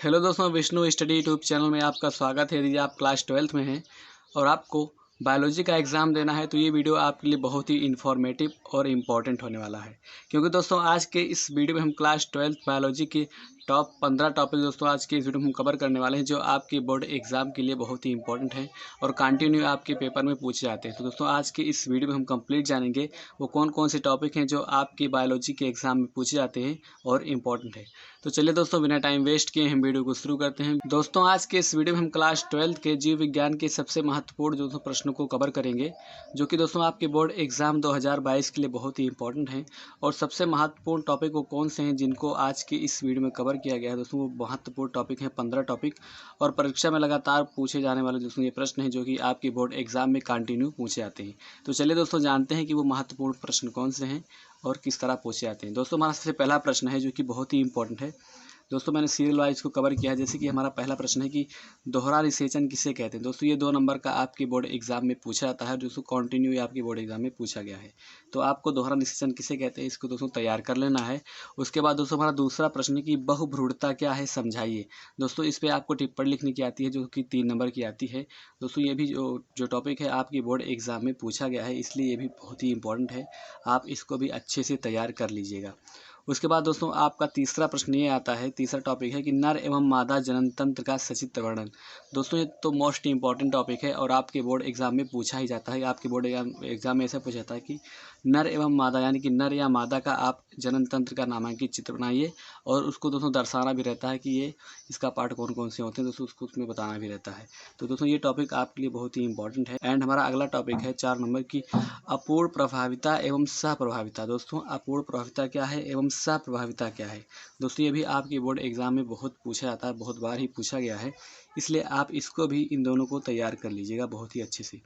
Hello दोस्तों, Vishnu study YouTube channel में आपका स्वागत है। यदि आप क्लास 12th में हैं और आपको बायोलॉजी का एग्ज़ाम देना है तो ये वीडियो आपके लिए बहुत ही इन्फॉर्मेटिव और इम्पॉर्टेंट होने वाला है। क्योंकि दोस्तों आज के इस वीडियो में हम क्लास 12th बायोलॉजी के टॉप 15 टॉपिक दोस्तों आज के इस वीडियो में हम कवर करने वाले हैं, जो आपके बोर्ड एग्ज़ाम के लिए बहुत ही इंपॉर्टेंट है और कंटिन्यू आपके पेपर में पूछे जाते हैं। तो दोस्तों आज के इस वीडियो में हम कंप्लीट जानेंगे वो कौन कौन से टॉपिक हैं जो आपकी बायोलॉजी के एग्ज़ाम में पूछे जाते हैं और इम्पॉर्टेंट है। तो चलिए दोस्तों, बिना टाइम वेस्ट किए हम वीडियो को शुरू करते हैं। दोस्तों आज के इस वीडियो में हम क्लास 12th के जीव विज्ञान के सबसे महत्वपूर्ण दोस्तों प्रश्नों को कवर करेंगे, जो कि दोस्तों आपके बोर्ड एग्जाम 2022 के लिए बहुत ही इंपॉर्टेंट हैं। और सबसे महत्वपूर्ण टॉपिक वो कौन से हैं जिनको आज के इस वीडियो में कवर किया गया है दोस्तों, वो महत्वपूर्ण टॉपिक हैं 15 टॉपिक। और परीक्षा में लगातार पूछे जाने वाले दोस्तों ये प्रश्न हैं जो कि आपके बोर्ड एग्जाम में कंटिन्यू पूछे जाते हैं। तो चलिए दोस्तों जानते हैं कि वो महत्वपूर्ण प्रश्न कौन से हैं और किस तरह पूछे जाते हैं। दोस्तों हमारा सबसे पहला प्रश्न है जो कि बहुत ही इंपॉर्टेंट है। दोस्तों मैंने सीरियल वाइज को कवर किया है। जैसे कि हमारा पहला प्रश्न है कि दोहरा निषेचन किसे कहते हैं। दोस्तों ये 2 नंबर का आपके बोर्ड एग्जाम में पूछा जाता है, दोस्तों कंटिन्यू आपके बोर्ड एग्जाम में पूछा गया है। तो आपको दोहरा निषेचन किसे कहते हैं इसको दोस्तों तैयार कर लेना है। उसके बाद दोस्तों हमारा दूसरा प्रश्न है कि बहुभ्रूणता क्या है, समझाइए। दोस्तों इस पर आपको टिप्पणी लिखने की आती है जो कि 3 नंबर की आती है। दोस्तों ये भी जो टॉपिक है आपके बोर्ड एग्जाम में पूछा गया है, इसलिए ये भी बहुत ही इंपॉर्टेंट है। आप इसको भी अच्छे से तैयार कर लीजिएगा। उसके बाद दोस्तों आपका तीसरा प्रश्न ये आता है, तीसरा टॉपिक है कि नर एवं मादा जनन तंत्र का सचित्र वर्णन। दोस्तों ये तो मोस्ट इंपॉर्टेंट टॉपिक है और आपके बोर्ड एग्जाम में पूछा ही जाता है। आपके बोर्ड एग्जाम में ऐसा पूछा जाता है कि नर एवं मादा यानी कि नर या मादा का आप जनन तंत्र का नामांकित चित्र बनाइए और उसको दोस्तों दर्शाना भी रहता है कि ये इसका पार्ट कौन कौन से होते हैं, दोस्तों उसको उसमें बताना भी रहता है। तो दोस्तों ये टॉपिक आपके लिए बहुत ही इंपॉर्टेंट है। एंड हमारा अगला टॉपिक है 4 नंबर की अपूर्ण प्रभाविता एवं सहप्रभाविता। दोस्तों अपूर्ण प्रभाविता क्या है एवं सहप्रभाविता क्या है, दोस्तों ये भी आपके बोर्ड एग्जाम में बहुत पूछा जाता है, बहुत बार ही पूछा गया है, इसलिए आप इसको भी इन दोनों को तैयार कर लीजिएगा बहुत ही अच्छे से।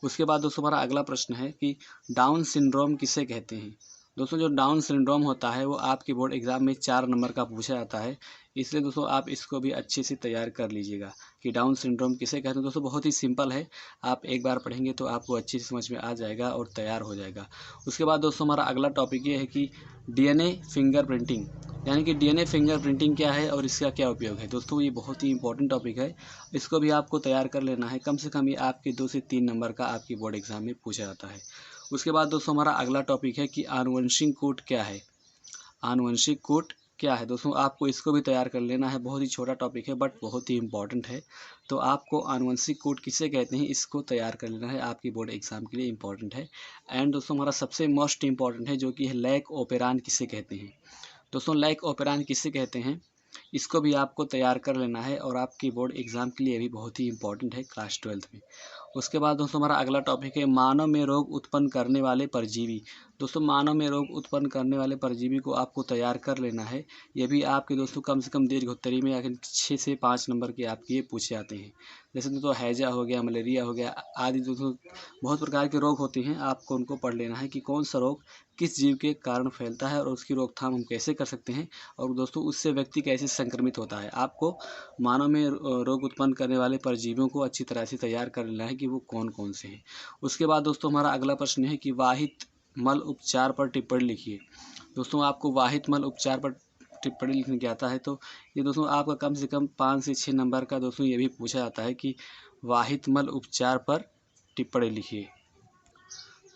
उसके बाद दोस्तों हमारा अगला प्रश्न है कि डाउन सिंड्रोम किसे कहते हैं। दोस्तों जो डाउन सिंड्रोम होता है वो आपके बोर्ड एग्जाम में 4 नंबर का पूछा जाता है, इसलिए दोस्तों आप इसको भी अच्छे से तैयार कर लीजिएगा कि डाउन सिंड्रोम किसे कहते हैं। दोस्तों बहुत ही सिंपल है, आप एक बार पढ़ेंगे तो आपको अच्छे से समझ में आ जाएगा और तैयार हो जाएगा। उसके बाद दोस्तों हमारा अगला टॉपिक ये है कि डीएनए फिंगरप्रिंटिंग, यानी कि डीएनए फिंगरप्रिंटिंग क्या है और इसका क्या उपयोग है। दोस्तों ये बहुत ही इंपॉर्टेंट टॉपिक है, इसको भी आपको तैयार कर लेना है। कम से कम ये आपके 2 से 3 नंबर का आपके बोर्ड एग्जाम में पूछा जाता है। उसके बाद दोस्तों हमारा अगला टॉपिक है कि आनुवंशिक कोड क्या है। आनुवंशिक कोड क्या है दोस्तों, आपको इसको भी तैयार कर लेना है। बहुत ही छोटा टॉपिक है बट बहुत ही इंपॉर्टेंट है। तो आपको आनुवंशिक कोड किसे कहते हैं इसको तैयार कर लेना है, आपकी बोर्ड एग्जाम के लिए इंपॉर्टेंट है। एंड दोस्तों हमारा सबसे मोस्ट इंपॉर्टेंट है जो कि है लैक ओपेरान किसे कहते हैं। दोस्तों लैक ओपेरान किसे कहते हैं इसको भी आपको तैयार कर लेना है और आपकी बोर्ड एग्जाम के लिए भी बहुत ही इंपॉर्टेंट है क्लास 12th में। उसके बाद दोस्तों हमारा अगला टॉपिक है मानव में रोग उत्पन्न करने वाले परजीवी। दोस्तों मानव में रोग उत्पन्न करने वाले परजीवी को आपको तैयार कर लेना है। ये भी आपके दोस्तों कम से कम दीर्घोत्तरी में आखिर 6 से 5 नंबर के आपके ये पूछे जाते हैं। जैसे दोस्तों हैजा हो गया, मलेरिया हो गया आदि दोस्तों बहुत प्रकार के रोग होते हैं, आपको उनको पढ़ लेना है कि कौन सा रोग किस जीव के कारण फैलता है और उसकी रोकथाम हम कैसे कर सकते हैं और दोस्तों उससे व्यक्ति कैसे संक्रमित होता है। आपको मानव में रोग उत्पन्न करने वाले परजीवियों को अच्छी तरह से तैयार कर लेना है कि वो कौन कौन से हैं। उसके बाद दोस्तों हमारा अगला प्रश्न है कि वाहित मल उपचार पर टिप्पणी लिखिए। दोस्तों आपको वाहित मल उपचार पर टिप्पणी लिखने की आता है, तो ये दोस्तों आपका कम से कम 5 से 6 नंबर का दोस्तों ये भी पूछा जाता है कि वाहित मल उपचार पर टिप्पणी लिखिए।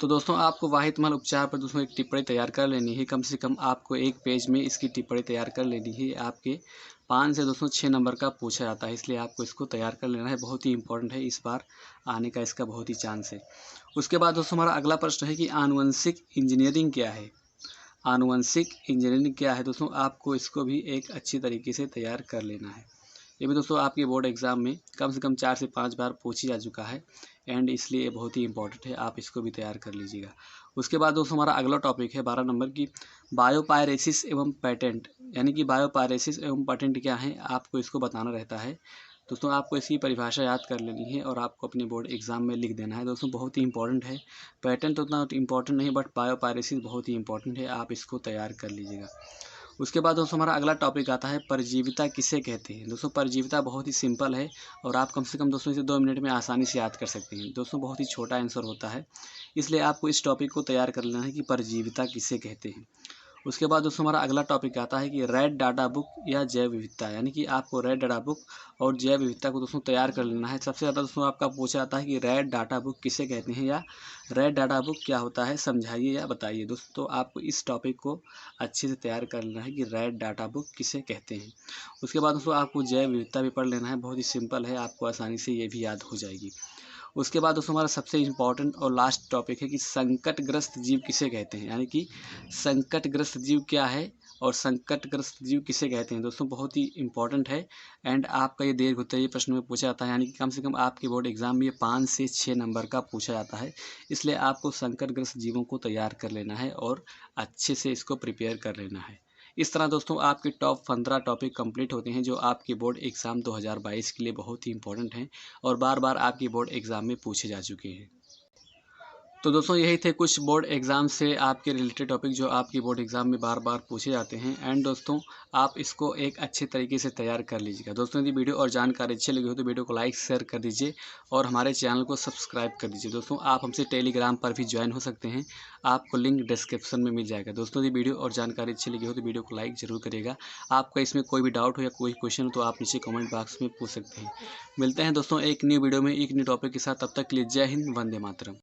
तो दोस्तों आपको वाहित मल उपचार पर दोस्तों एक टिप्पणी तैयार कर लेनी है। कम से कम आपको 1 पेज में इसकी टिप्पणी तैयार कर लेनी है। आपके 5 से दोस्तों 6 नंबर का पूछा जाता है, इसलिए आपको इसको तैयार कर लेना है। बहुत ही इंपॉर्टेंट है, इस बार आने का इसका बहुत ही चांस है। उसके बाद दोस्तों हमारा अगला प्रश्न है कि आनुवंशिक इंजीनियरिंग क्या है। आनुवंशिक इंजीनियरिंग क्या है दोस्तों, आपको इसको भी एक अच्छी तरीके से तैयार कर लेना है। ये भी दोस्तों आपके बोर्ड एग्जाम में कम से कम 4 से 5 बार पूछी जा चुका है एंड इसलिए बहुत ही इंपॉर्टेंट है, आप इसको भी तैयार कर लीजिएगा। उसके बाद दोस्तों हमारा अगला टॉपिक है 12 नंबर की बायोपायरेसिस एवं पेटेंट, यानी कि बायोपायरेसिस एवं पेटेंट क्या है आपको इसको बताना रहता है। दोस्तों आपको इसकी परिभाषा याद कर लेनी है और आपको अपने बोर्ड एग्जाम में लिख देना है। दोस्तों बहुत ही इंपॉर्टेंट है, पेटेंट उतना इंपॉर्टेंट नहीं बट बायोपायरेसिस बहुत ही इंपॉर्टेंट है, आप इसको तैयार कर लीजिएगा। उसके बाद दोस्तों हमारा अगला टॉपिक आता है परजीविता किसे कहते हैं। दोस्तों परजीविता बहुत ही सिंपल है और आप कम से कम दोस्तों इसे 2 मिनट में आसानी से याद कर सकते हैं। दोस्तों बहुत ही छोटा आंसर होता है, इसलिए आपको इस टॉपिक को तैयार कर लेना है कि परजीविता किसे कहते हैं। उसके बाद दोस्तों हमारा अगला टॉपिक आता है कि रेड डाटा बुक या जैव विविधता, यानी कि आपको रेड डाटा बुक और जैव विविधता को दोस्तों तैयार कर लेना है। सबसे ज़्यादा दोस्तों आपका पूछा जाता है कि रेड डाटा बुक किसे कहते हैं या रेड डाटा बुक क्या होता है, समझाइए या बताइए। दोस्तों आपको इस टॉपिक को अच्छे से तैयार कर लेना है कि रेड डाटा बुक किसे कहते हैं। उसके बाद दोस्तों आपको जैव विविधता भी पढ़ लेना है, बहुत ही सिंपल है, आपको आसानी से ये भी याद हो जाएगी। उसके बाद दोस्तों हमारा सबसे इम्पॉर्टेंट और लास्ट टॉपिक है कि संकटग्रस्त जीव किसे कहते हैं, यानी कि संकटग्रस्त जीव क्या है और संकटग्रस्त जीव किसे कहते हैं। दोस्तों बहुत ही इंपॉर्टेंट है एंड आपका ये देर होता है, ये प्रश्न में पूछा जाता है, यानी कि कम से कम आपके बोर्ड एग्जाम में ये 5 से 6 नंबर का पूछा जाता है। इसलिए आपको संकटग्रस्त जीवों को तैयार कर लेना है और अच्छे से इसको प्रिपेयर कर लेना है। इस तरह दोस्तों आपके टॉप 15 टॉपिक कंप्लीट होते हैं जो आपके बोर्ड एग्ज़ाम 2022 के लिए बहुत ही इंपॉर्टेंट हैं और बार बार आपके बोर्ड एग्ज़ाम में पूछे जा चुके हैं। तो दोस्तों यही थे कुछ बोर्ड एग्ज़ाम से आपके रिलेटेड टॉपिक जो आपके बोर्ड एग्ज़ाम में बार बार पूछे जाते हैं एंड दोस्तों आप इसको एक अच्छे तरीके से तैयार कर लीजिएगा। दोस्तों यदि वीडियो और जानकारी अच्छी लगी हो तो वीडियो को लाइक शेयर कर दीजिए और हमारे चैनल को सब्सक्राइब कर दीजिए। दोस्तों आप हमसे टेलीग्राम पर भी ज्वाइन हो सकते हैं, आपको लिंक डिस्क्रिप्शन में मिल जाएगा। दोस्तों यदि वीडियो और जानकारी अच्छी लगी हो तो वीडियो को लाइक ज़रूर करिएगा। आपका इसमें कोई भी डाउट हो या कोई क्वेश्चन हो तो आप नीचे कमेंट बॉक्स में पूछ सकते हैं। मिलते हैं दोस्तों एक न्यू वीडियो में एक न्यू टॉपिक के साथ, तब तक के लिए जय हिंद, वंदे मातरम।